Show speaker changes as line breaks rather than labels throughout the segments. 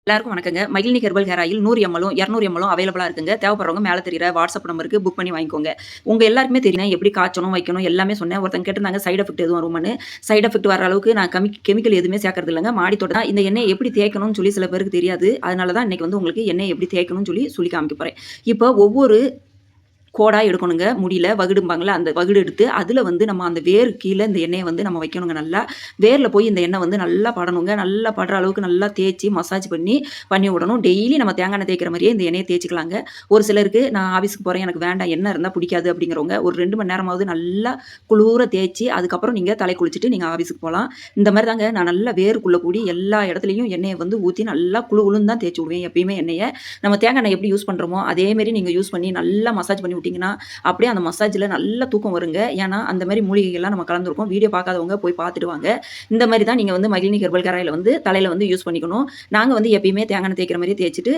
எல்லாருக்கும் வணக்கங்க. Magizhini herbal hair oil 100 எம்எல்லும், 200 எம்எல்லும் அவைலபிளா இருக்குங்க. தேவைப்படுறவங்க மேல தெரியிற வாட்ஸ்அப் நம்பருக்கு புக் பண்ணி வாங்கிக்கோங்க. உங்க எல்லாருக்குமே தெரியும் எப்படி காய்ச்சணும், வைக்கணும் எல்லாமே சொன்னேன். ஒருத்தங்க கேட்டிருந்தாங்க சைட் எஃபெக்ட் எதுவும் வருமான்னு. சைட் எஃபெக்ட் வர அளவுக்கு நான் கெமிக்கல் எதுவுமே சேர்க்கறது இல்லங்க. மாடி தோட்டம் தான். இந்த எண்ணெய் எப்படி தேய்க்கணும்னு சொல்லி சில பேருக்கு தெரியாது. அதனால தான் இன்னைக்கு வந்து உங்களுக்கு எண்ணெய் எப்படி தேய்க்கணும்னு சொல்லி காமிக்க போறேன். இப்போ ஒவ்வொரு கோடா எடுக்கணுங்க. முடியல வகுடும்பாங்கல்ல, அந்த வகுடு எடுத்து அதில வந்து நம்ம அந்த வேர் கீழ இந்த எண்ணெய வந்து நம்ம வைக்கணுங்க நல்லா. வேர்ல போய் இந்த எண்ணெய் வந்து நல்லா படணுங்க. நல்லா படுற அளவுக்கு நல்லா தேய்ச்சி மசாஜ் பண்ணி விடணும். டெய்லி நம்ம தேங்காய் எண்ணெய் தேய்க்கிற மாரியே இந்த எண்ணெய தேய்ச்சிக்கலாங்க. ஒரு சிலருக்கு நான் ஆஃபீஸ்க்கு போறேன், எனக்கு வேண்டாம் எண்ணெய் இருந்தா பிடிக்காது அப்படிங்கிறவங்க, ஒரு 2 மணி நேரமாவது நல்லா குளூர தேய்ச்சி, அதுக்கப்புறம் நீங்க தலை குளிச்சுட்டு நீங்க ஆஃபீஸ்க்கு போலாம். இந்த மாரி தாங்க நான் நல்லா வேருக்குள்ள கூடி எல்லா இடத்துலயும் எண்ணெய வந்து ஊத்தி நல்லா குளு குளுன்னு தான் தேய்ச்சி விடுவேன் எப்பயுமே எண்ணெய. நம்ம தேங்காய் எண்ணெய் எப்படி யூஸ் பண்றோமோ, அதே மாரி நீங்க யூஸ் பண்ணி நல்லா மசாஜ் பண்ணி விட்டீங்கன்னா, அப்படியே அந்த மசாஜ்ல நல்ல தூக்கம் வருங்க. ஏன்னா, அந்த மாரி மூலிகைகள்லாம் நம்ம கலந்துருக்கோம். வீடியோ பார்க்காதவங்க போய் பார்த்துட்டு வாங்க. இந்த மாரி தான் நீங்க வந்து மகிழினி ஹெர்பல் ஹேர் ஆயில வந்து தலையில வந்து யூஸ் பண்ணிக்கணும். நாங்க வந்து எப்பயுமே தேங்காய் எண்ணெய் தேய்க்கிற மாரியே தேய்ச்சுட்டு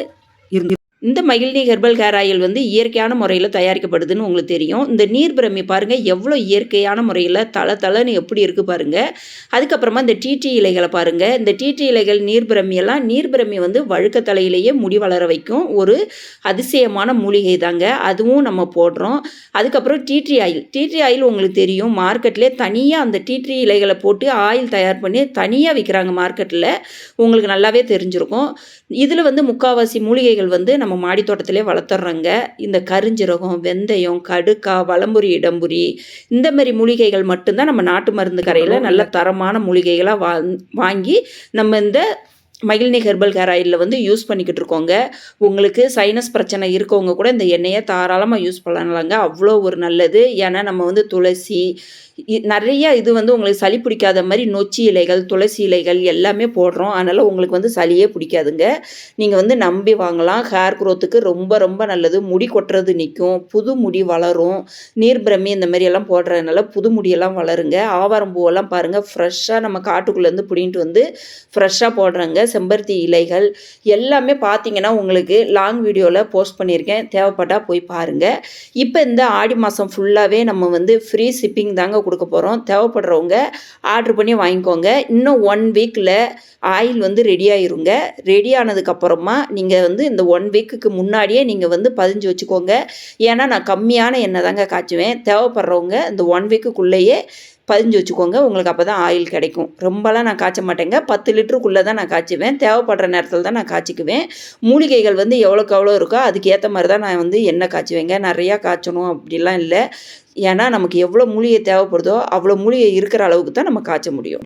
இந்த மகிழினி ஹெர்பல் ஹேர் ஆயில் வந்து இயற்கையான முறையில் தயாரிக்கப்படுதுன்னு உங்களுக்கு தெரியும். இந்த நீர் பிரமி பாருங்கள் எவ்வளோ இயற்கையான முறையில் தளன்னு எப்படி இருக்குது பாருங்கள். அதுக்கப்புறமா இந்த டீ இலைகளை பாருங்கள். இந்த டீ இலைகள் நீர் பிரமி வந்து வழுக்க தலையிலேயே முடி வளர வைக்கும் ஒரு அதிசயமான மூலிகை தாங்க. அதுவும் நம்ம போடுறோம். அதுக்கப்புறம் டீ ஆயில் உங்களுக்கு தெரியும். மார்க்கெட்லேயே தனியாக அந்த டீ இலைகளை போட்டு ஆயில் தயார் பண்ணி தனியாக விற்கிறாங்க மார்க்கெட்டில். உங்களுக்கு நல்லாவே தெரிஞ்சிருக்கும். இதில் வந்து முக்கால்வாசி மூலிகைகள் வந்து நம்ம மாடி தோட்டத்திலே வளர்த்துறோங்க. இந்த கருஞ்சீரகம், வெந்தயம், கடுக்கா, வலம்புரி, இடம்புரி இந்த மாதிரி மூலிகைகள் மட்டும்தான் நம்ம நாட்டு மருந்து கடையில் நல்ல தரமான மூலிகைகளாக வாங்கி நம்ம இந்த மகிழினி ஹெர்பல் ஹேர் ஆயிலில் வந்து யூஸ் பண்ணிக்கிட்டு இருக்கோங்க. உங்களுக்கு சைனஸ் பிரச்சனை இருக்கவங்க கூட இந்த எண்ணெயை தாராளமாக யூஸ் பண்ணலாங்க. அவ்வளோ ஒரு நல்லது. ஏன்னா நம்ம வந்து துளசி நிறைய இது வந்து உங்களுக்கு சளி பிடிக்காத மாதிரி நொச்சி இலைகள், துளசி இலைகள் எல்லாமே போடுறோம். அதனால் உங்களுக்கு வந்து சளியே பிடிக்காதுங்க. நீங்கள் வந்து நம்பி வாங்கலாம். ஹேர் க்ரோத்துக்கு ரொம்ப ரொம்ப நல்லது. முடி கொட்டுறது நிற்கும், புது முடி வளரும். நீர் பிரமி இந்த மாதிரியெல்லாம் போடுறதுனால புது முடியெல்லாம் வளருங்க. ஆவாரம் பூவெல்லாம் பாருங்கள் ஃப்ரெஷ்ஷாக நம்ம காட்டுக்குள்ளேருந்து பிடிங்கிட்டு வந்து ஃப்ரெஷ்ஷாக போடுறாங்க. செம்பருத்தி இலைகள் எல்லாமே பார்த்தீங்கன்னா உங்களுக்கு லாங் வீடியோவில் போஸ்ட் பண்ணியிருக்கேன். தேவைப்பட்டால் போய் பாருங்கள். இப்போ இந்த ஆடி மாதம் ஃபுல்லாகவே நம்ம வந்து ஃப்ரீ ஷிப்பிங் தாங்க கொடுக்க போகிறோம். தேவைப்படுறவங்க ஆர்டர் பண்ணி வாங்கிக்கோங்க. இன்னும் 1 வீக்கில் ஆயில் வந்து ரெடி ஆயிருங்க. ரெடி ஆனதுக்கப்புறமா நீங்கள் வந்து இந்த 1 வீக்குக்கு முன்னாடியே நீங்கள் வந்து பதிஞ்சு வச்சுக்கோங்க. ஏன்னா நான் கம்மியான எண்ணெய் தாங்க காய்ச்சுவேன். தேவைப்படுறவங்க இந்த 1 வீக்குக்குள்ளேயே பதிஞ்சு வச்சுக்கோங்க. உங்களுக்கு அப்போ தான் ஆயில் கிடைக்கும். ரொம்பலாம் நான் காய்ச்ச மாட்டேங்க. 10 லிட்டருக்குள்ளே தான் நான் காய்ச்சுவேன். தேவைப்படுற நேரத்தில் தான் நான் காய்ச்சிக்குவேன். மூலிகைகள் வந்து எவ்வளோக்கு எவ்வளோ இருக்கோ அதுக்கு ஏற்ற மாதிரி தான் நான் வந்து எண்ணெய் காய்ச்சுவேங்க. நிறையா காய்ச்சணும் அப்படிலாம் இல்லை. ஏன்னா நமக்கு எவ்வளோ மூலிகை தேவைப்படுதோ அவ்வளோ மூலிகை இருக்கிற அளவுக்கு தான் நம்ம காய்ச்ச முடியும்.